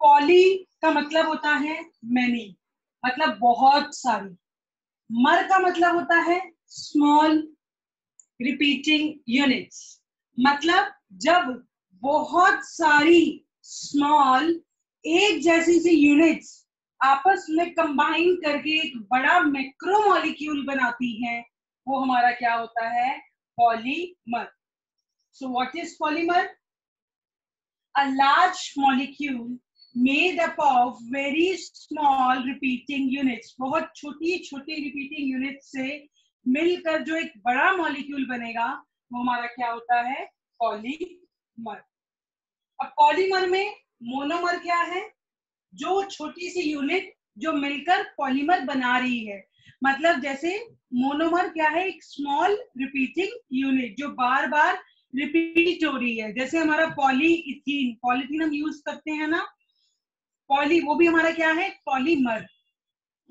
Poly का मतलब होता है मैनी, मतलब बहुत सारी। मर का मतलब होता है स्मॉल रिपीटिंग यूनिट्स, मतलब जब बहुत सारी स्मॉल एक जैसी सी यूनिट्स आपस में कंबाइन करके एक बड़ा मैक्रोमोलिक्यूल बनाती हैं, वो हमारा क्या होता है? Polymer. So what is polymer? A large molecule made up of very small repeating units, बहुत छोटी छोटी repeating units से मिलकर जो एक बड़ा मॉलिक्यूल बनेगा, वो हमारा क्या होता है? पॉलीमर। अब पॉलीमर में मोनोमर क्या है? जो छोटी सी यूनिट जो मिलकर पॉलीमर बना रही है। मतलब जैसे मोनोमर क्या है? एक स्मॉल रिपीटिंग यूनिट जो बार बार रिपीट हो रही है। जैसे हमारा पॉलीइथीन, पॉलीथीन हम यूज करते हैं ना, पॉली, वो भी हमारा क्या है? पॉलीमर।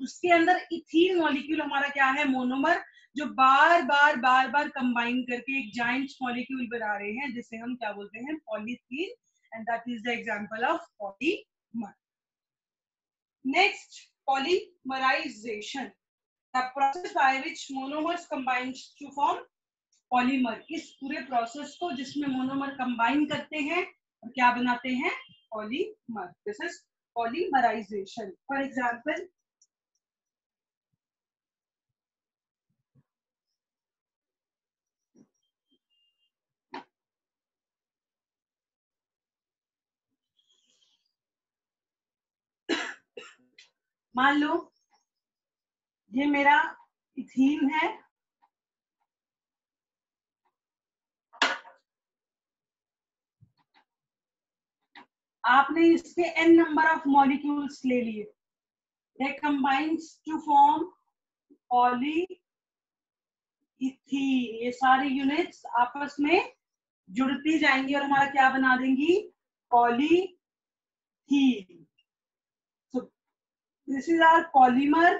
उसके अंदर इथीन मॉलिक्यूल हमारा क्या है? मोनोमर, जो बार बार कंबाइन करके एक जाइंट मॉलिक्यूल बना रहे हैं, जिसे हम क्या बोलते हैं? Polythene. And that is the example of polymer. Next, polymerization, the process by which monomers combine to form polymer। इस पूरे प्रोसेस को जिसमें मोनोमर कंबाइन करते हैं और क्या बनाते हैं? Polymer. This is polymerization. For example, मान लो ये मेरा इथीन है, आपने इसके n नंबर ऑफ मॉलिक्यूल्स ले लिए, they combines to form polyethylene। ये सारी यूनिट्स आपस में जुड़ती जाएंगी और हमारा क्या बना देंगी? Polythene. So this is our polymer,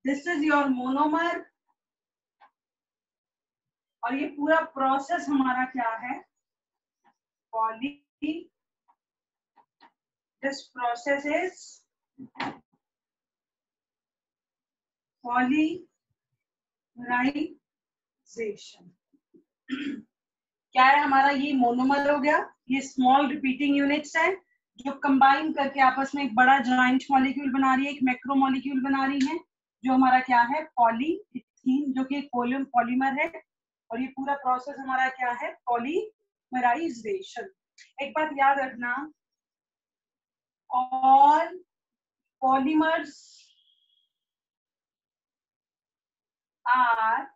this is your monomer, और ये पूरा प्रोसेस हमारा क्या है? Poly, this process is polymerisation. क्या है हमारा? ये मोनोमर हो गया, ये स्मॉल रिपीटिंग यूनिट्स है जो कंबाइन करके आपस में एक बड़ा जॉइंट मॉलिक्यूल बना रही है, एक मैक्रो मॉलिक्यूल बना रही है, जो हमारा क्या है? पॉलीइथीन, जो कि एक पॉलीमर है। और ये पूरा प्रोसेस हमारा क्या है? पॉलीमराइजेशन। एक बात याद रखना, all polymers are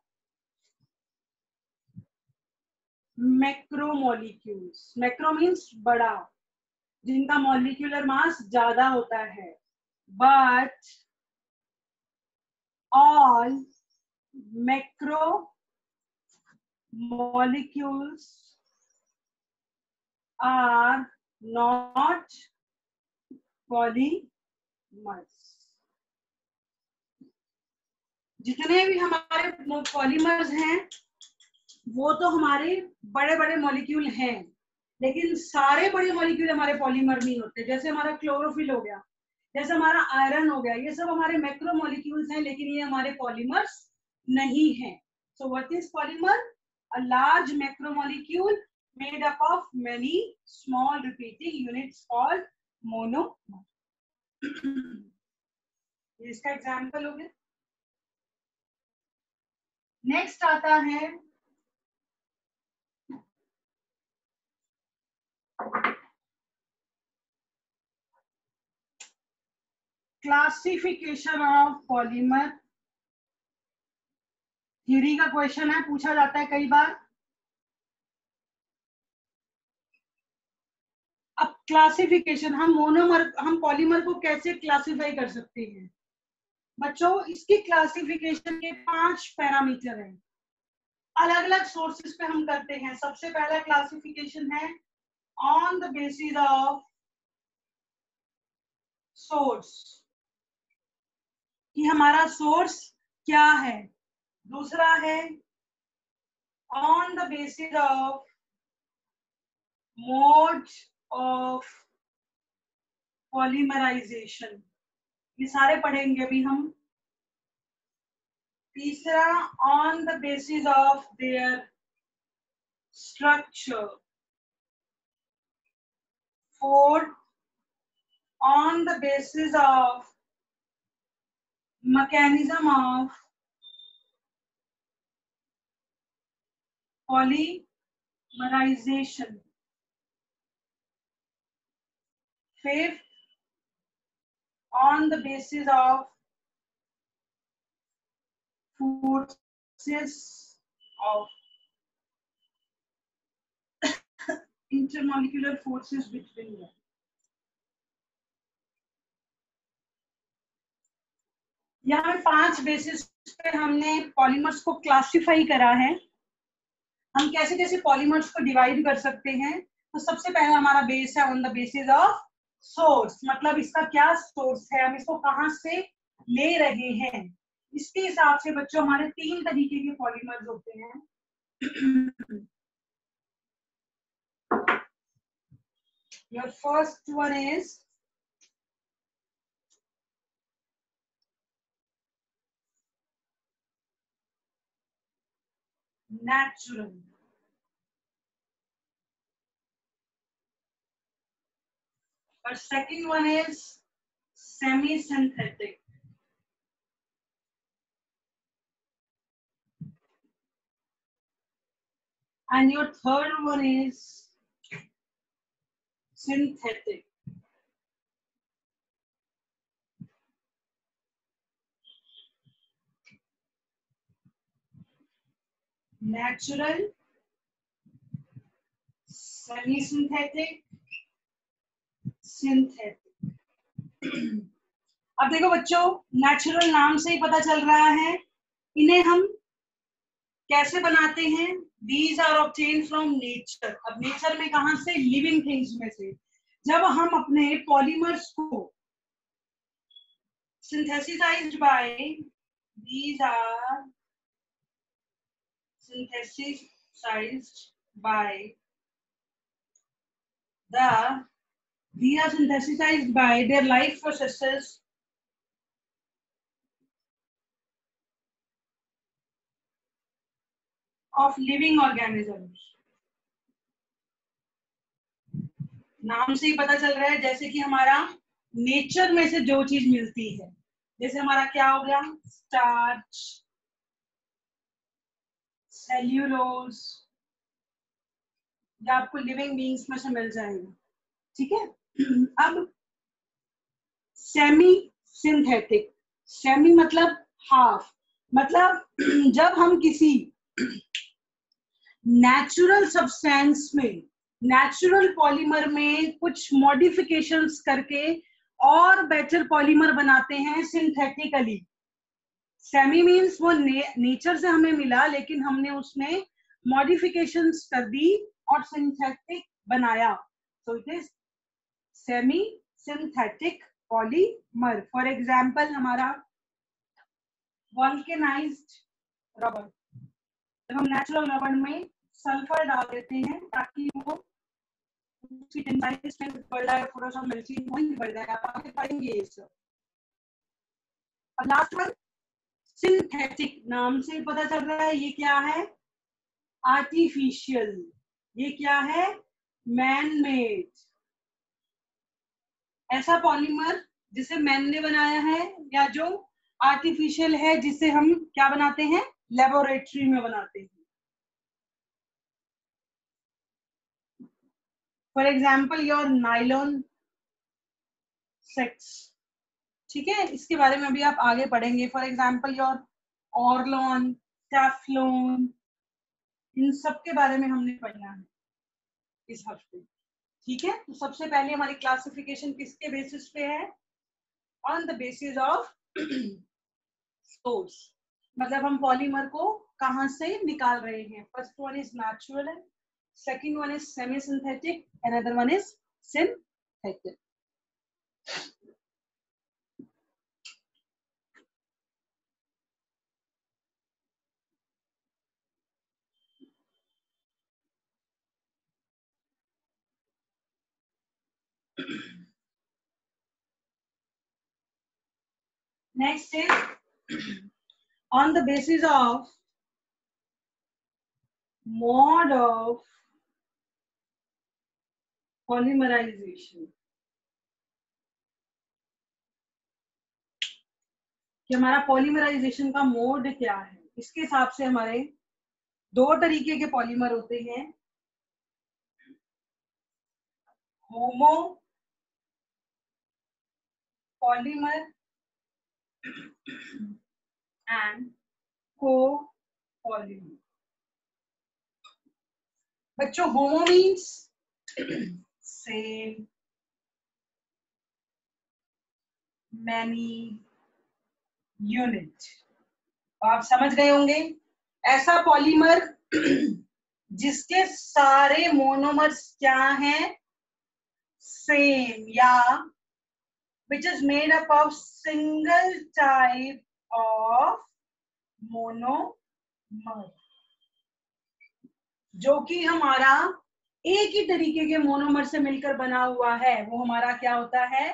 macromolecules. Macro means बड़ा, जिनका मॉलिक्यूलर मास ज्यादा होता है। But all macro molecules are not polymers। जितने भी हमारे पॉलीमर्स हैं वो तो हमारे बड़े बड़े मॉलिक्यूल हैं, लेकिन सारे बड़े मॉलिक्यूल हमारे पॉलीमर नहीं होते। जैसे हमारा क्लोरोफिल हो गया, जैसे हमारा आयरन हो गया, ये सब हमारे मैक्रो मॉलिक्यूल्स हैं, लेकिन ये हमारे पॉलीमर्स नहीं हैं। So what is polymer? A large macromolecule made up of many small repeating units called monomer। इसका एग्जाम्पल हो गया। नेक्स्ट आता है क्लासिफिकेशन ऑफ पॉलीमर। थ्योरी का क्वेश्चन है, पूछा जाता है कई बार। अब क्लासिफिकेशन, हम पॉलीमर को कैसे क्लासिफाई कर सकते हैं बच्चों? इसकी क्लासिफिकेशन के 5 पैरामीटर हैं, अलग अलग सोर्सेस पे हम करते हैं। सबसे पहला क्लासिफिकेशन है on the basis of source, कि हमारा सोर्स क्या है। दूसरा है on the basis of mode of polymerisation, ये सारे पढ़ेंगे अभी हम। तीसरा, on the basis of their structure. Fourth, on the basis of mechanism of polymerization. Fifth, on the basis of forces of intermolecular forces between them. यहाँ पे 5 basis पे हमने पॉलीमर्स को क्लासिफाई करा है। हम कैसे कैसे पॉलीमर्स को डिवाइड कर सकते हैं। तो सबसे पहला हमारा बेस है on the basis of source, मतलब इसका क्या सोर्स है, हम इसको कहाँ से ले रहे हैं। इसके हिसाब से बच्चों हमारे 3 तरीके के पॉलीमर्स होते हैं। Your first one is natural. But second one is semi-synthetic. And your third one is synthetic. Natural, semi-synthetic, synthetic. अब देखो बच्चों, नेचुरल नाम से ही पता चल रहा है, इन्हें हम कैसे बनाते हैं। These are obtained from nature. अब नेचर में कहां से, लिविंग थिंग्स में से। जब हम अपने पॉलीमर्स को synthesized by, these are synthesized by these are synthesized by their life processes of living organisms. नाम से ही पता चल रहा है, जैसे कि हमारा नेचर में से जो चीज मिलती है, जैसे हमारा क्या हो गया, स्टार्च, सेल्यूलोज, या आपको लिविंग बीइंग्स में से मिल जाएगा। ठीक है। अब सेमी सिंथेटिक, सेमी मतलब हाफ, मतलब जब हम किसी नेचुरल सब्सटेंस में, नेचुरल पॉलीमर में कुछ मॉडिफिकेशंस करके और बेटर पॉलीमर बनाते हैं सिंथेटिकली। सेमी मीन्स वो नेचर से हमें मिला, लेकिन हमने उसमें मॉडिफिकेशंस कर दी और सिंथेटिक बनाया। So it is semi synthetic polymer. For example हमारा वल्केनाइज्ड रबर, जब हम नेचुरल रबर में सल्फर डाल देते हैं ताकि वो उसकी टेंसाइल स्ट्रेंथ बढ़ जाए, थोड़ा सा मेल्टिंग पॉइंट बढ़ जाए। आप आगे पढ़ेंगे ये सब। अब लास्ट वन सिंथेटिक, नाम से पता चल रहा है ये क्या है, आर्टिफिशियल। ये क्या है, मैन मेड। ऐसा पॉलीमर जिसे मैन ने बनाया है, या जो आर्टिफिशियल है जिसे हम क्या बनाते हैं, लेबोरेटरी में बनाते हैं। For example your nylon six. ठीक है, इसके बारे में अभी आप आगे पढ़ेंगे। For example your Orlon, Teflon, इन सब के बारे में हमने पढ़ना है इस हफ्ते। ठीक है, तो सबसे पहले हमारी क्लासिफिकेशन किसके बेसिस पे है, on the basis of source, मतलब हम पॉलीमर को कहां से निकाल रहे हैं। First one is natural, second one is semi synthetic, another one is synthetic. Next is on the basis of mode of polymerization, कि हमारा पॉलीमराइजेशन का मोड क्या है। इसके हिसाब से हमारे दो तरीके के पॉलीमर होते हैं, होमो पॉलीमर एंड को पॉलीमर। बच्चों होमो मीन्स सेम, मैनी यूनिट। आप समझ गए होंगे, ऐसा पॉलीमर जिसके सारे मोनोमर्स क्या हैं, सेम, या which is made up of single type of monomer, जो कि हमारा एक ही तरीके के मोनोमर से मिलकर बना हुआ है, वो हमारा क्या होता है,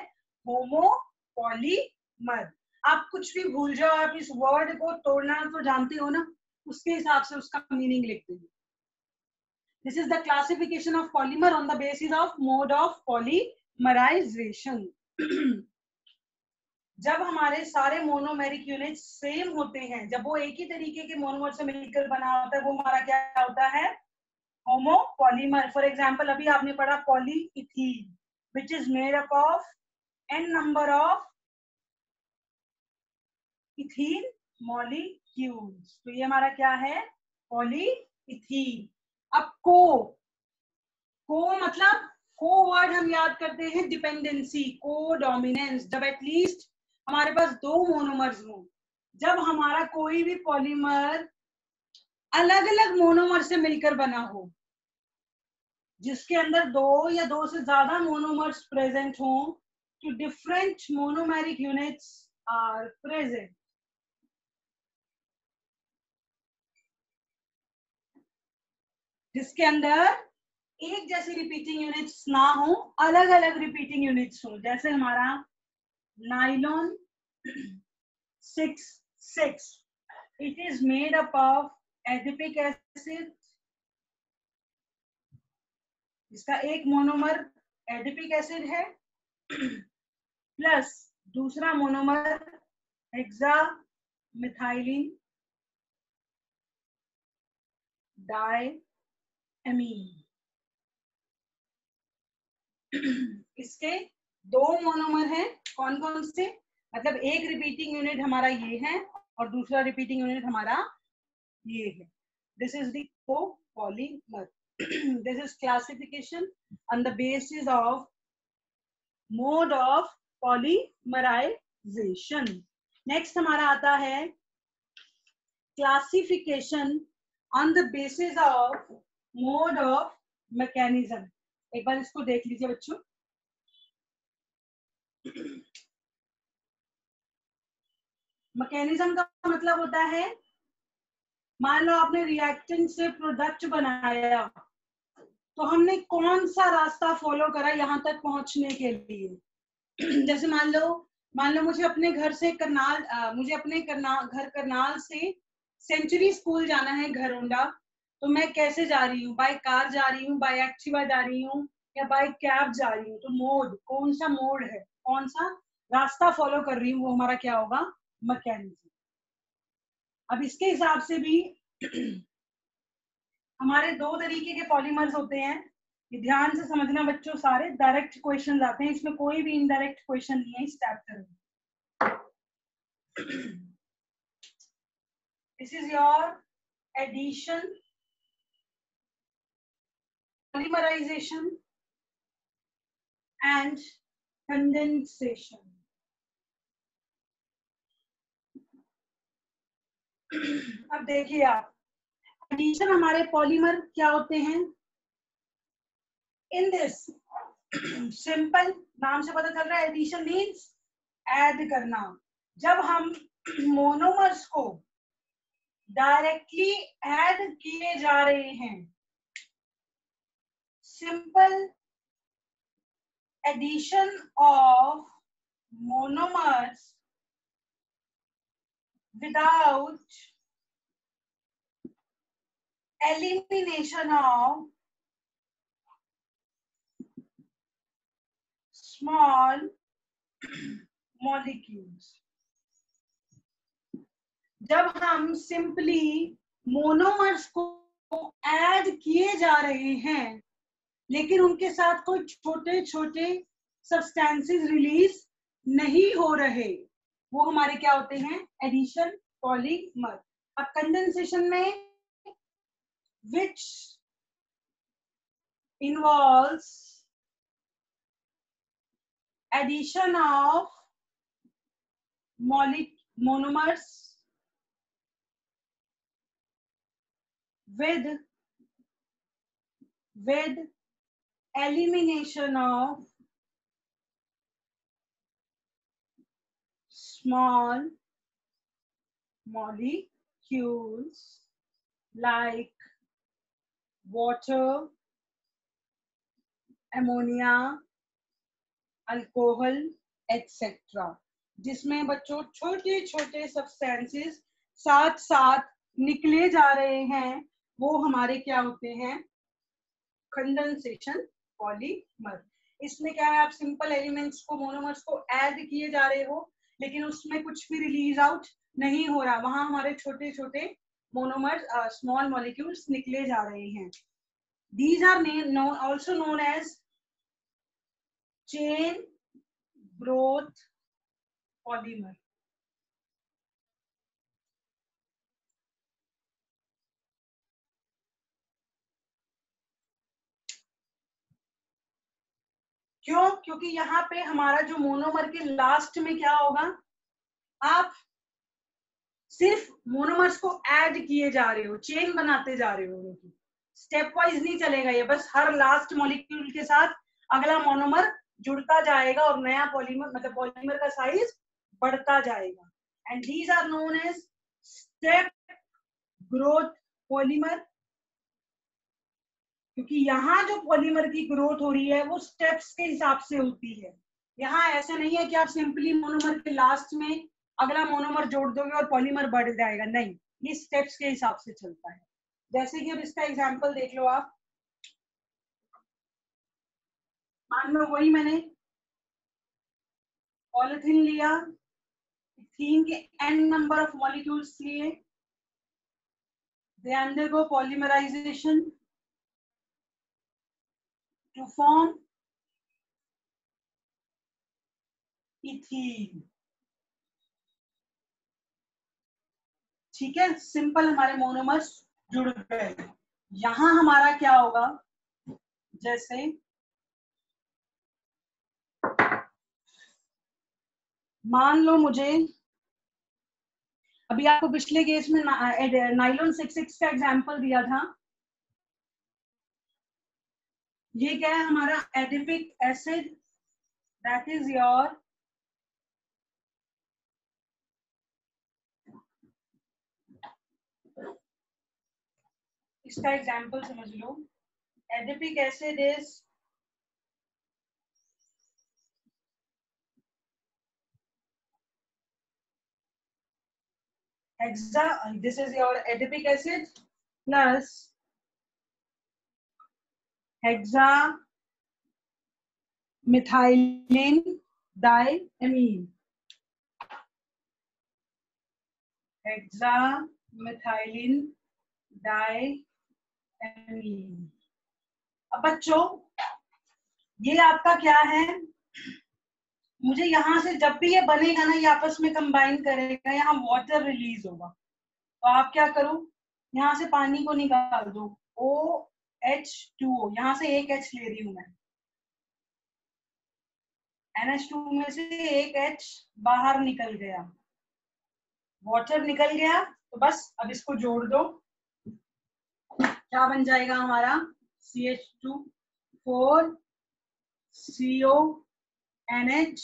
होमो पॉलीमर। आप कुछ भी भूल जाओ, आप इस वर्ड को तोड़ना तो जानते हो ना, उसके हिसाब से उसका मीनिंग लिखते हैं। This is the classification of polymer on the basis of mode of polymerisation. जब हमारे सारे मोनोमेरिक यूनिट सेम होते हैं, जब वो एक ही तरीके के मोनोमर से मिलकर बना होता है, वो हमारा क्या होता है, होमो पॉलीमर। फॉर एग्जांपल अभी आपने पढ़ा polyethene which is made up of n number of ethene molecules, तो ये हमारा क्या है, पॉलीइथीन। अब को मतलब को वर्ड हम याद करते हैं डिपेंडेंसी, को डोमिनेंस, जब एटलीस्ट हमारे पास दो मोनोमर्स हो। जब हमारा कोई भी पॉलीमर अलग अलग मोनोमर से मिलकर बना हो, जिसके अंदर दो या दो से ज्यादा मोनोमर्स प्रेजेंट हो, तो different monomeric units are present. जिसके अंदर एक जैसी रिपीटिंग यूनिट्स ना हो, अलग अलग रिपीटिंग यूनिट्स हो, जैसे हमारा nylon 6,6, it is made up of adipic acid, इसका एक मोनोमर एडिपिक एसिड है, प्लस दूसरा मोनोमर हेक्सा मिथाइलिन डाइएमीन। इसके दो मोनोमर हैं, कौन कौन से, मतलब एक रिपीटिंग यूनिट हमारा ये है और दूसरा रिपीटिंग यूनिट हमारा ये है। This is the copolymer. This is classification on the basis of mode of polymerisation. Next हमारा आता है classification on the basis of mode of mechanism. एक बार इसको देख लीजिए बच्चों। मैकेनिज्म का मतलब होता है, मान लो आपने रिएक्टेंट से प्रोडक्ट बनाया, तो हमने कौन सा रास्ता फॉलो करा यहाँ तक पहुंचने के लिए। जैसे मान लो मुझे अपने घर से घर करनाल से सेंचुरी स्कूल जाना है, घरोंडा, तो मैं कैसे जा रही हूँ, बाय कार जा रही हूँ, बाय एक्टिवा जा रही हूँ, या बाय कैब जा रही हूँ, तो मोड, कौन सा मोड है, कौन सा रास्ता फॉलो कर रही हूँ, वो हमारा क्या होगा, मैकेनिज्म। अब इसके हिसाब से भी हमारे दो तरीके के पॉलीमर्स होते हैं, ये ध्यान से समझना बच्चों, सारे डायरेक्ट क्वेश्चन आते हैं, इसमें कोई भी इनडायरेक्ट क्वेश्चन नहीं है इस चैप्टर में। This is your addition, polymerization and condensation। अब देखिए आप, एडिशन हमारे पॉलीमर क्या होते हैं, इन दिस सिंपल नाम से पता चल रहा है, एडिशन मीन्स ऐड करना। जब हम मोनोमर्स को डायरेक्टली ऐड किए जा रहे हैं, simple addition of monomers without elimination of small molecules. जब हम सिंपली मोनोमर्स को ऐड किए जा रहे हैं लेकिन उनके साथ कोई छोटे छोटे सब्सटेंसेस रिलीज नहीं हो रहे, वो हमारे क्या होते हैं, एडिशन पॉलीमर. अब कंडेंसेशन में which involves addition of monomers with elimination of small molecules like water, ammonia, alcohol, etc. जिसमें बच्चों छोटे छोटे सब्सटेंसेस साथ साथ निकले जा रहे हैं, वो हमारे क्या होते हैं, कंडेंसेशन पॉलीमर. इसमें क्या है, आप सिंपल एलिमेंट्स को, मोनोमर्स को ऐड किए जा रहे हो लेकिन उसमें कुछ भी रिलीज आउट नहीं हो रहा, वहां हमारे छोटे छोटे मोनोमर्स, स्मॉल मॉलिक्यूल्स निकले जा रहे हैं. These are also known as chain growth polymer. क्यों? क्योंकि यहाँ पे हमारा जो मोनोमर के लास्ट में क्या होगा, आप सिर्फ मोनोमर्स को ऐड किए जा रहे हो, चेन बनाते जा रहे हो, स्टेप वाइज नहीं चलेगा ये, बस हर लास्ट मॉलिक्यूल के साथ अगला मोनोमर जुड़ता जाएगा और नया पॉलीमर, मतलब पॉलीमर का साइज बढ़ता जाएगा. And these are known as step growth polymer. क्योंकि यहाँ जो पॉलीमर की ग्रोथ हो रही है वो स्टेप्स के हिसाब से होती है. यहाँ ऐसा नहीं है कि आप सिंपली मोनोमर के लास्ट में अगला मोनोमर जोड़ दोगे और पॉलीमर बढ़ जाएगा, नहीं, ये स्टेप्स के हिसाब से चलता है. जैसे कि अब इसका एग्जांपल देख लो आप, मान लो वही मैंने पॉलिथीन लिया, इथीन के n नंबर ऑफ मॉलिक्यूल्स लिए, they undergo polymerisation to form ethene. ठीक है, सिंपल हमारे मोनोमर्स जुड़ गए. यहां हमारा क्या होगा, जैसे मान लो मुझे, अभी आपको पिछले केस में नाइलॉन 6 का एग्जांपल दिया था, ये क्या है हमारा adipic acid, that is your इसका एग्जांपल समझ लो. Adipic acid is hexa, this is your adipic acid plus hexamethylene diamine. hexamethylene diamine. अब बच्चों ये आपका क्या है, मुझे यहां से जब भी ये बनेगा ना, ये आपस में कंबाइन करेगा, यहाँ वाटर रिलीज होगा, तो आप क्या करो, यहाँ से पानी को निकाल दो, OH2O, यहाँ से एक H ले रही हूं मैं, NH2 में से एक H बाहर निकल गया, वाटर निकल गया, तो बस अब इसको जोड़ दो, क्या बन जाएगा हमारा, CH2 4 CO NH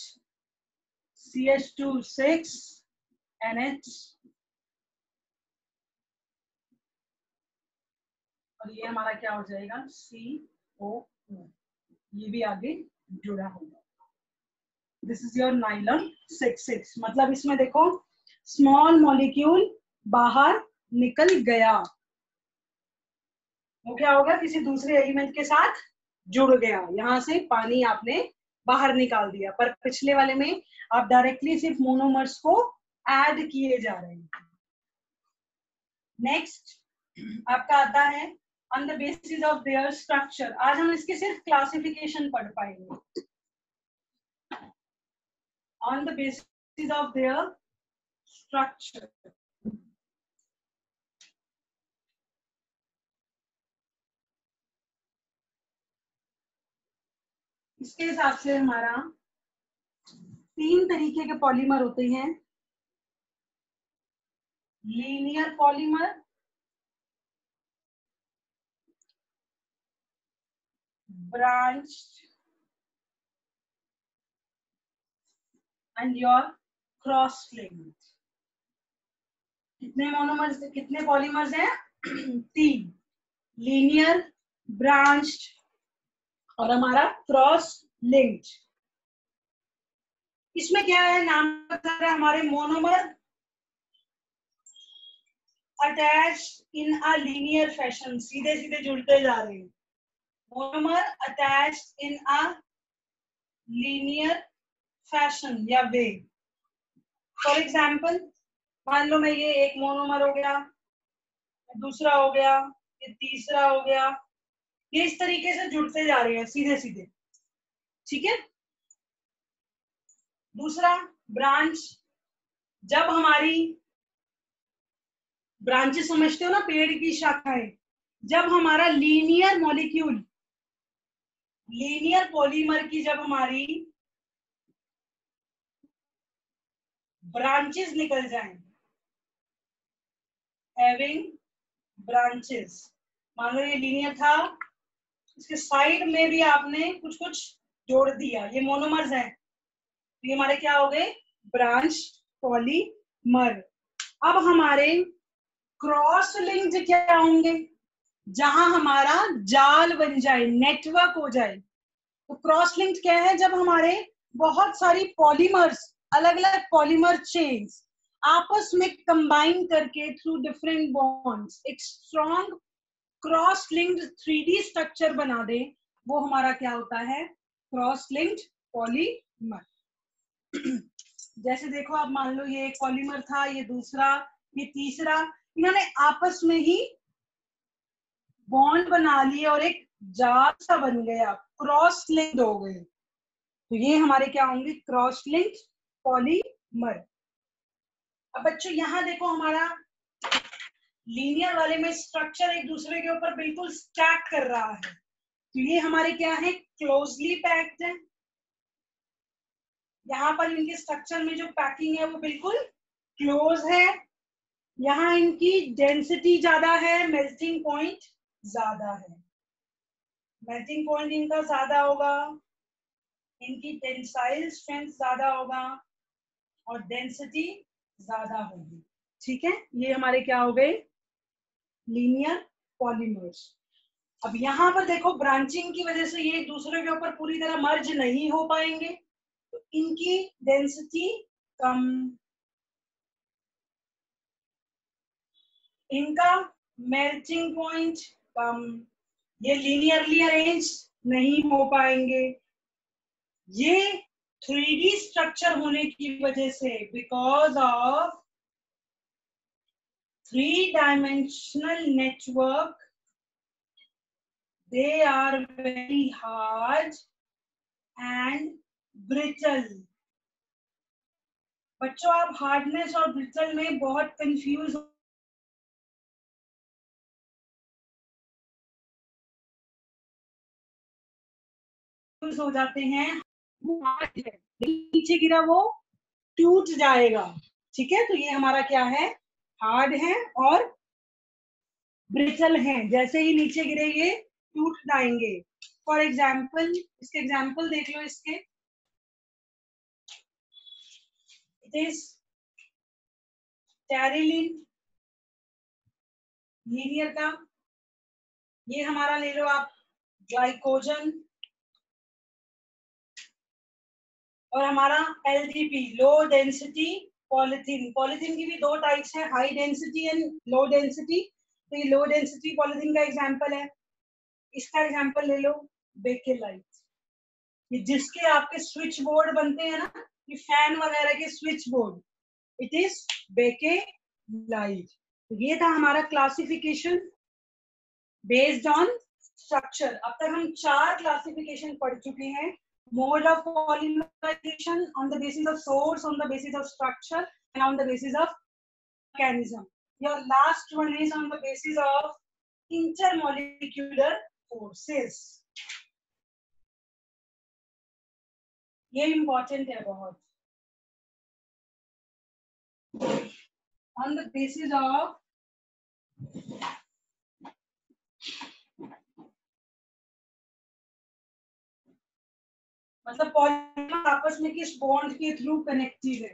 CH2 6 NH, और ये हमारा क्या हो जाएगा, CO2. ये भी आगे जुड़ा होगा. This is your nylon 6. मतलब इसमें देखो स्मॉल मॉलिक्यूल बाहर निकल गया। वो क्या होगा, किसी दूसरे एलिमेंट के साथ जुड़ गया, यहां से पानी आपने बाहर निकाल दिया। पर पिछले वाले में आप डायरेक्टली सिर्फ मोनोमर्स को ऐड किए जा रहे हैं। नेक्स्ट आपका आता है on the basis of their structure. आज हम इसके सिर्फ क्लासिफिकेशन पढ़ पाएंगे। On the basis of their structure, इसके हिसाब से हमारा 3 तरीके के पॉलीमर होते हैं। Linear polymer, branched and your cross-linked। कितने मोनोमर्स, कितने पॉलीमर्स हैं? 3, लीनियर, ब्रांच्ड और हमारा क्रॉस लिंक्ड। इसमें क्या है, नाम बता रहा है हमारे monomer attached in a linear fashion, सीधे सीधे जुड़ते जा रहे हैं। Monomer attached in a linear fashion या वे। फॉर एग्जाम्पल, मान लो मैं ये एक मोनोमर हो गया, दूसरा हो गया, ये तीसरा हो गया, ये इस तरीके से जुड़ते जा रहे हैं सीधे सीधे, ठीक है। दूसरा ब्रांच, जब हमारी ब्रांचेस समझते हो ना, पेड़ की शाखाएं, जब हमारा लीनियर मॉलिक्यूल, लीनियर पॉलीमर की जब हमारी ब्रांचेस निकल जाएं, हैविंग ब्रांचेस, मान लो ये लीनियर था, इसके साइड में भी आपने कुछ कुछ जोड़ दिया, ये मोनोमर्स हैं, तो ये हमारे क्या हो गए, ब्रांच पॉलीमर। अब हमारे क्रॉस लिंक्ड क्या होंगे, जहां हमारा जाल बन जाए, नेटवर्क हो जाए। तो क्रॉस लिंक्ड क्या है, जब हमारे बहुत सारी पॉलीमर्स, अलग अलग पॉलीमर चेन्स आपस में कंबाइन करके थ्रू डिफरेंट बॉन्ड्स एक strong cross linked 3D structure बना दे, वो हमारा क्या होता है, क्रॉस लिंक्ड पॉलीमर। जैसे देखो, आप मान लो ये एक पॉलीमर था, ये दूसरा, ये तीसरा, इन्होंने आपस में ही बॉन्ड बना लिए और एक जाल सा बन गया, क्रॉस लिंक्ड हो गए। तो ये हमारे क्या होंगे, क्रॉस लिंक्ड पॉलीमर। अब बच्चों यहां देखो, हमारा लीनियर वाले में स्ट्रक्चर एक दूसरे के ऊपर बिल्कुल स्टैक कर रहा है, तो ये हमारे क्या है, क्लोजली पैक्ड है। यहाँ पर इनके स्ट्रक्चर में जो पैकिंग है वो बिल्कुल क्लोज है। यहाँ इनकी डेंसिटी ज्यादा है, मेल्टिंग पॉइंट ज्यादा है, मेल्टिंग पॉइंट इनका ज्यादा होगा, इनकी टेंसाइल स्ट्रेंथ ज्यादा होगा और डेंसिटी ज्यादा होगी, ठीक है। ये हमारे क्या हो गए, लीनियर पॉलीमर्स। अब यहाँ पर देखो, ब्रांचिंग की वजह से ये एक दूसरे के ऊपर पूरी तरह मर्ज नहीं हो पाएंगे, तो इनकी डेंसिटी कम, इनका मेल्टिंग पॉइंट कम, ये लीनियरली अरेंज नहीं हो पाएंगे। ये 3D स्ट्रक्चर होने की वजह से, because of 3-dimensional network, they are very hard and brittle। बच्चों आप हार्डनेस और ब्रिटल में बहुत कंफ्यूज हो जाते हैं। नीचे गिरा वो टूट जाएगा, ठीक है। तो ये हमारा क्या है, हार्ड है और ब्रिटल है, जैसे ही नीचे गिरे ये टूट जाएंगे। फॉर एग्जाम्पल, इसके एग्जाम्पल देख लो इसके, इट इज टेरिलिन लीनियर का, ये हमारा ले लो आप ग्लाइकोजन, और हमारा LDP low density polythene, polythene की भी दो टाइप्स हैं, high density and low density. तो ये लो डेंसिटी पॉलिथीन का एग्जांपल है। इसका एग्जांपल ले लो बेकेलाइट, ये जिसके आपके स्विच बोर्ड बनते हैं ना, ये फैन वगैरह के switch board, it is bakelite. तो ये था हमारा क्लासिफिकेशन बेस्ड ऑन स्ट्रक्चर। अब तक हम 4 क्लासिफिकेशन पढ़ चुके हैं। Mode of polymerization on the basis of source, on the basis of structure, and on the basis of mechanism. Your last one is on the basis of intermolecular forces. ये important है बहुत. On the basis of मतलब polymer आपस में किस bond के through connected है।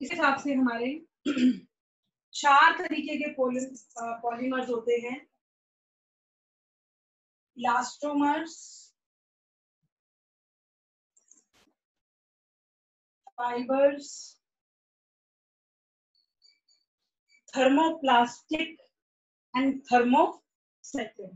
इस हिसाब से हमारे 4 तरीके के पॉलीमर्स होते हैं। Elastomers, fibres, thermoplastic and thermosetting.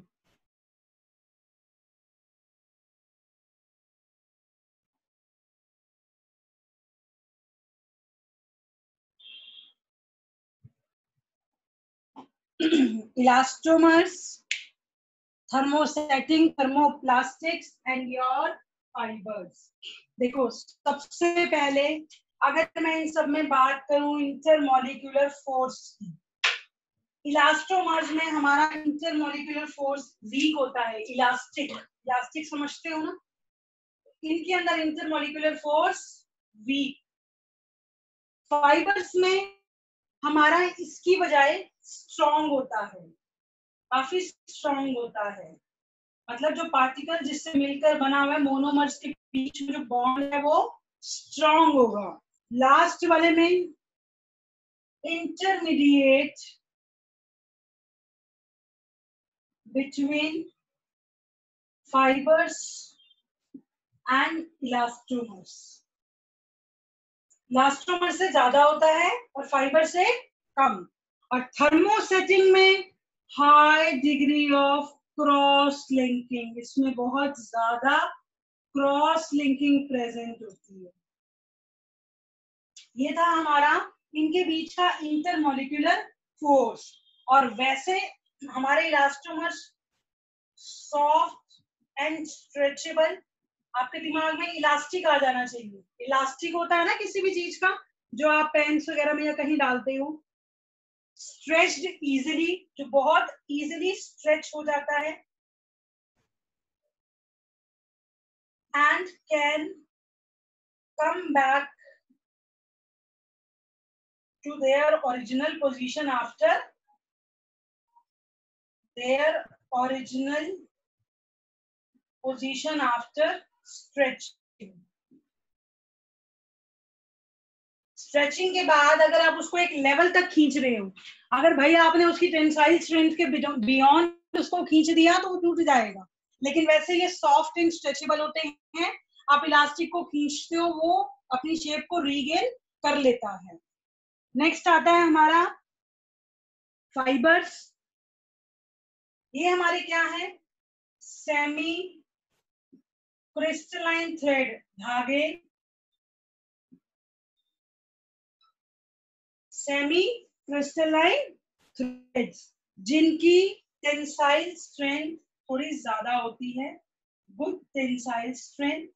Elastomers, thermosetting, thermoplastics and your fibers. देखो सबसे पहले अगर मैं इन सब में बात करूं इंटरमॉलिक्यूलर फोर्स की, इलास्टोमर्स में हमारा इंटरमॉलिक्यूलर फोर्स वीक होता है, इलास्टिक, इलास्टिक समझते हो ना, इनके अंदर इंटरमॉलिक्यूलर फोर्स वीक। फाइबर्स में हमारा इसकी बजाय स्ट्रॉन्ग होता है, काफी स्ट्रॉन्ग होता है, मतलब जो पार्टिकल जिससे मिलकर बना हुआ है मोनोमर्स के बीच में जो बॉन्ड है वो स्ट्रॉन्ग होगा। लास्ट वाले में intermediate between fibres and elastomers, elastomer से ज्यादा होता है और फाइबर से कम। और थर्मोसेटिंग में high degree of cross linking, इसमें बहुत ज्यादा क्रॉस लिंकिंग प्रेजेंट होती है। ये था हमारा इनके बीच का इंटरमॉलिक्यूलर फोर्स। और वैसे हमारे इलास्टोमर्स सॉफ्ट एंड स्ट्रेचेबल, आपके दिमाग में इलास्टिक आ जाना चाहिए। इलास्टिक होता है ना किसी भी चीज का, जो आप पेन्स वगैरह में या कहीं डालते हो। स्ट्रेच्ड इजीली, जो बहुत इजीली स्ट्रेच हो जाता है। And can come back to their original position after stretching. Stretching के बाद अगर आप उसको एक लेवल तक खींच रहे हो, अगर भाई आपने उसकी टेंसाइल स्ट्रेंथ के बियॉन्ड उसको खींच दिया तो वो टूट जाएगा। लेकिन वैसे ये सॉफ्ट एंड स्ट्रेचेबल होते हैं, आप इलास्टिक को खींचते हो वो अपनी शेप को रीगेन कर लेता है। नेक्स्ट आता है हमारा फाइबर्स। ये हमारे क्या है, सेमी क्रिस्टलाइन थ्रेड, धागे, सेमी क्रिस्टलाइन थ्रेड्स जिनकी टेंसाइल स्ट्रेंथ थोड़ी ज्यादा होती है, गुड टेंसाइल स्ट्रेंथ।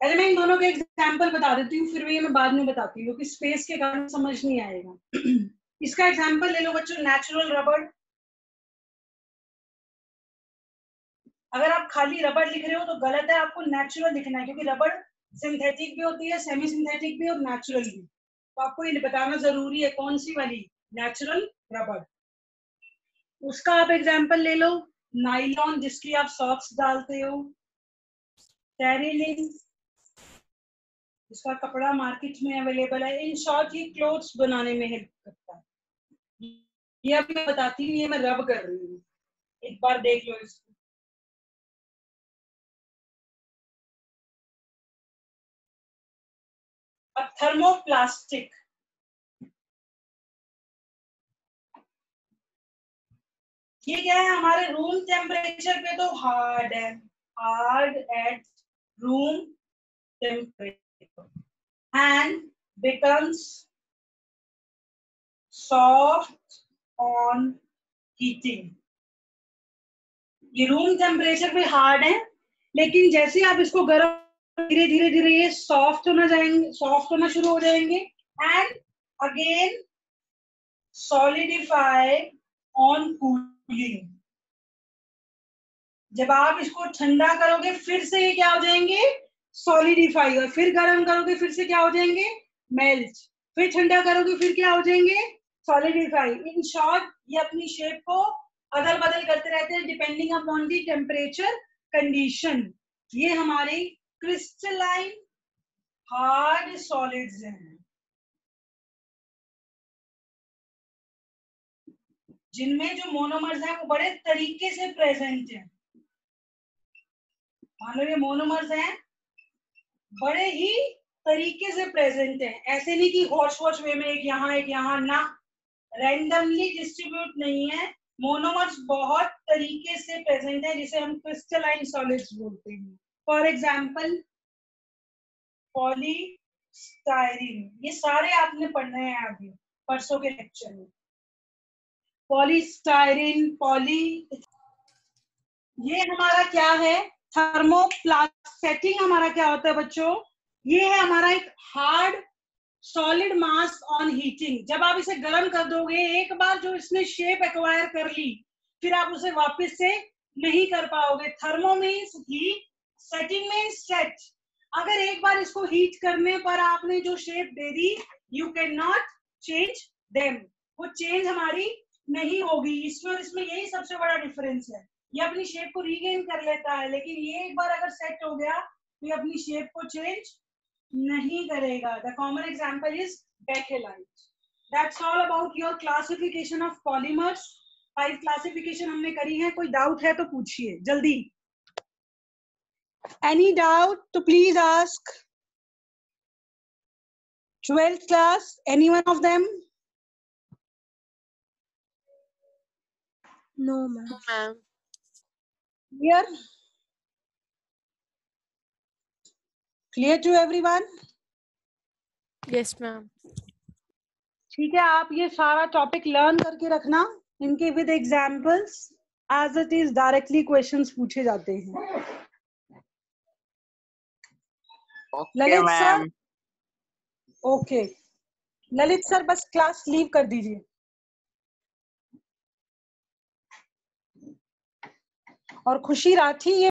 पहले मैं इन दोनों के एग्जांपल बता देती हूँ, फिर मैं बाद में बताती हूँ क्योंकि स्पेस के कारण समझ नहीं आएगा। इसका एग्जांपल ले लो बच्चों, नेचुरल रबड़। अगर आप खाली रबड़ लिख रहे हो तो गलत है, आपको नेचुरल लिखना है, क्योंकि रबड़ सिंथेटिक भी होती है, सेमी सिंथेटिक भी और नेचुरल भी। तो आपको ये बताना जरूरी है कौन सी वाली, नेचुरल रबड़। उसका आप एग्जांपल ले लो, नायलॉन जिसकी आप सॉक्स डालते हो, टेरिलिन इसका कपड़ा मार्केट में अवेलेबल है। इन शॉर्ट ये क्लोथ्स बनाने में हेल्प करता है। ये अभी मैं बताती हूँ, ये मैं रब कर रही हूँ, एक बार देख लो इसको। अब थर्मोप्लास्टिक, ये क्या है, हमारे रूम टेम्परेचर पे तो हार्ड है, hard at room temperature and becomes soft on heating. ये रूम टेम्परेचर पे हार्ड है, लेकिन जैसे आप इसको गर्म, धीरे धीरे धीरे ये सॉफ्ट होना जाएंगे, सॉफ्ट होना शुरू हो जाएंगे and again solidify on cooling. जब आप इसको ठंडा करोगे फिर से ये क्या हो जाएंगे, सॉलिडिफाई, और फिर गर्म करोगे फिर से क्या हो जाएंगे, मेल्ट, फिर ठंडा करोगे फिर क्या हो जाएंगे, सॉलिडिफाई। इन शॉर्ट ये अपनी शेप को अदल बदल करते रहते हैं depending upon the temperature condition. ये हमारे क्रिस्टलाइन हार्ड सॉलिड्स हैं, जिनमें जो मोनोमर्स हैं वो बड़े तरीके से प्रेजेंट हैं। मान लो ये मोनोमर्स हैं, बड़े ही तरीके से प्रेजेंट है, ऐसे नहीं कि होश होश वे में एक यहाँ ना, रैंडमली डिस्ट्रीब्यूट नहीं है। मोनोमर्स बहुत तरीके से प्रेजेंट है, जिसे हम क्रिस्टलाइन सॉलिड्स बोलते हैं। फॉर एग्जांपल पॉलीस्टायरीन, ये सारे आपने पढ़ने हैं आगे परसों के लेक्चर में। पॉलीस्टायरीन, ये हमारा क्या है, थर्मोप्लास्टिक हमारा क्या होता है बच्चों, ये है हमारा एक hard solid mass on heating. जब आप इसे गर्म कर दोगे, एक बार जो इसने शेप एक्वायर कर ली, फिर आप उसे वापस से नहीं कर पाओगे। Thermo means heat, setting means set. अगर एक बार इसको हीट करने पर आपने जो shape they the, you can not change them, वो चेंज हमारी नहीं होगी। इसमें और इसमें यही सबसे बड़ा डिफरेंस है। ये अपनी शेप को रीगेन कर लेता है, लेकिन ये एक बार अगर सेट हो गया तो ये अपनी शेप को चेंज नहीं करेगा। The common example is bakelite. That's all about your classification of polymers. 5 classification हमने करी है, कोई डाउट है तो पूछिए जल्दी। एनी डाउट तो please ask. 12th class, any one of them? No, ma'am. Clear? Clear to everyone? Yes, ma'am. ठीक है, आप ये सारा टॉपिक लर्न करके रखना, इनके with examples, as it is directly questions पूछे जाते हैं। Lalit sir, okay Lalit sir बस क्लास लीव कर दीजिए। और खुशी राठी, ये